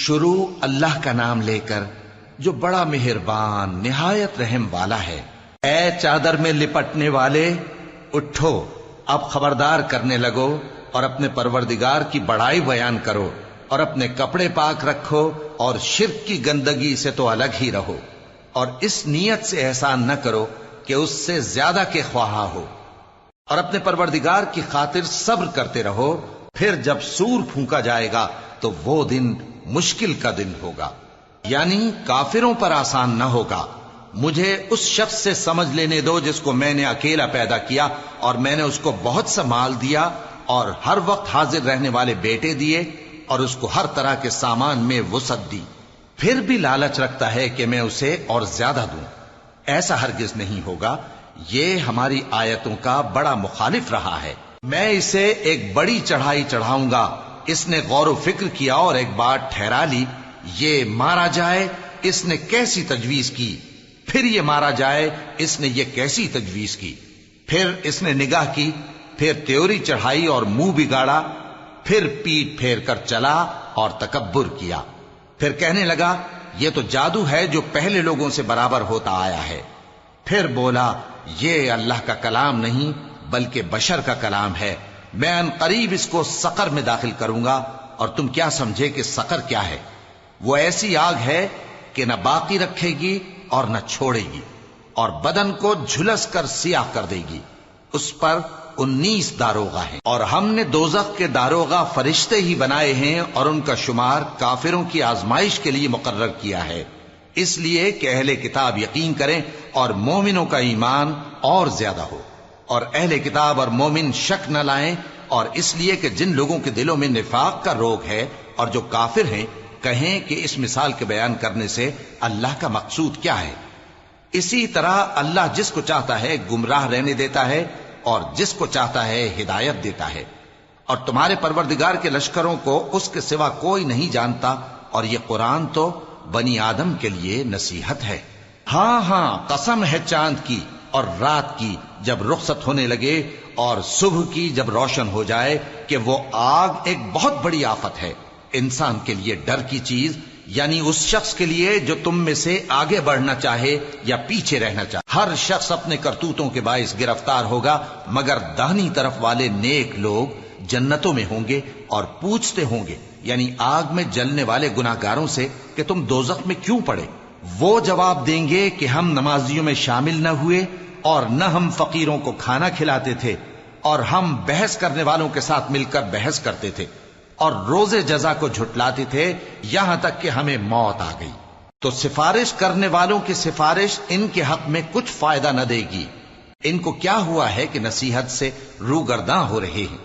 شروع اللہ کا نام لے کر جو بڑا مہربان نہایت رحم والا ہے۔ اے چادر میں لپٹنے والے، اٹھو، اب خبردار کرنے لگو اور اپنے پروردگار کی بڑائی بیان کرو، اور اپنے کپڑے پاک رکھو اور شرک کی گندگی سے تو الگ ہی رہو، اور اس نیت سے احسان نہ کرو کہ اس سے زیادہ کے خواہاں ہو، اور اپنے پروردگار کی خاطر صبر کرتے رہو۔ پھر جب سور پھونکا جائے گا تو وہ دن مشکل کا دن ہوگا، یعنی کافروں پر آسان نہ ہوگا۔ مجھے اس شخص سے سمجھ لینے دو جس کو میں نے اکیلا پیدا کیا، اور میں نے اس کو بہت سا مال دیا اور ہر وقت حاضر رہنے والے بیٹے دیے، اور اس کو ہر طرح کے سامان میں وسعت دی، پھر بھی لالچ رکھتا ہے کہ میں اسے اور زیادہ دوں۔ ایسا ہرگز نہیں ہوگا، یہ ہماری آیتوں کا بڑا مخالف رہا ہے۔ میں اسے ایک بڑی چڑھائی چڑھاؤں گا۔ اس نے غور و فکر کیا اور ایک بات ٹھہرا لی، یہ مارا جائے، اس نے کیسی تجویز کی، پھر یہ مارا جائے، اس نے یہ کیسی تجویز کی۔ پھر اس نے نگاہ کی، پھر تیوری چڑھائی اور منہ بگاڑا، پھر پیٹ پھیر کر چلا اور تکبر کیا، پھر کہنے لگا یہ تو جادو ہے جو پہلے لوگوں سے برابر ہوتا آیا ہے۔ پھر بولا یہ اللہ کا کلام نہیں بلکہ بشر کا کلام ہے، میں ان قریب اس کو سقر میں داخل کروں گا، اور تم کیا سمجھے کہ سقر کیا ہے؟ وہ ایسی آگ ہے کہ نہ باقی رکھے گی اور نہ چھوڑے گی، اور بدن کو جھلس کر سیاہ کر دے گی۔ اس پر 19 داروغہ ہیں، اور ہم نے دوزخ کے داروغہ فرشتے ہی بنائے ہیں، اور ان کا شمار کافروں کی آزمائش کے لیے مقرر کیا ہے، اس لیے کہ اہل کتاب یقین کریں اور مومنوں کا ایمان اور زیادہ ہو، اور اہل کتاب اور مومن شک نہ لائیں، اور اس لیے کہ جن لوگوں کے دلوں میں نفاق کا روگ ہے اور جو کافر ہیں کہیں کہ اس مثال کے بیان کرنے سے اللہ کا مقصود کیا ہے۔ اسی طرح اللہ جس کو چاہتا ہے گمراہ رہنے دیتا ہے اور جس کو چاہتا ہے ہدایت دیتا ہے، اور تمہارے پروردگار کے لشکروں کو اس کے سوا کوئی نہیں جانتا، اور یہ قرآن تو بنی آدم کے لیے نصیحت ہے۔ ہاں ہاں، قسم ہے چاند کی اور رات کی جب رخصت ہونے لگے، اور صبح کی جب روشن ہو جائے، کہ وہ آگ ایک بہت بڑی آفت ہے، انسان کے لیے ڈر کی چیز، یعنی اس شخص کے لیے جو تم میں سے آگے بڑھنا چاہے یا پیچھے رہنا چاہے۔ ہر شخص اپنے کرتوتوں کے باعث گرفتار ہوگا، مگر داہنی طرف والے نیک لوگ جنتوں میں ہوں گے، اور پوچھتے ہوں گے یعنی آگ میں جلنے والے گناہگاروں سے کہ تم دوزخ میں کیوں پڑے؟ وہ جواب دیں گے کہ ہم نمازیوں میں شامل نہ ہوئے، اور نہ ہم فقیروں کو کھانا کھلاتے تھے، اور ہم بحث کرنے والوں کے ساتھ مل کر بحث کرتے تھے، اور روز جزا کو جھٹلاتے تھے، یہاں تک کہ ہمیں موت آ گئی۔ تو سفارش کرنے والوں کی سفارش ان کے حق میں کچھ فائدہ نہ دے گی۔ ان کو کیا ہوا ہے کہ نصیحت سے روگرداں ہو رہے ہیں،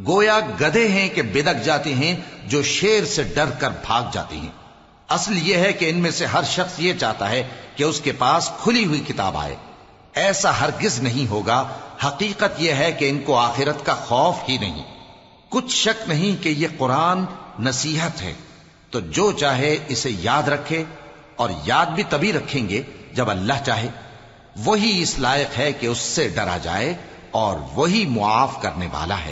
گویا گدھے ہیں کہ بدک جاتے ہیں جو شیر سے ڈر کر بھاگ جاتے ہیں۔ اصل یہ ہے کہ ان میں سے ہر شخص یہ چاہتا ہے کہ اس کے پاس کھلی ہوئی کتاب آئے، ایسا ہرگز نہیں ہوگا۔ حقیقت یہ ہے کہ ان کو آخرت کا خوف ہی نہیں۔ کچھ شک نہیں کہ یہ قرآن نصیحت ہے، تو جو چاہے اسے یاد رکھے، اور یاد بھی تبھی رکھیں گے جب اللہ چاہے۔ وہی اس لائق ہے کہ اس سے ڈرا جائے، اور وہی معاف کرنے والا ہے۔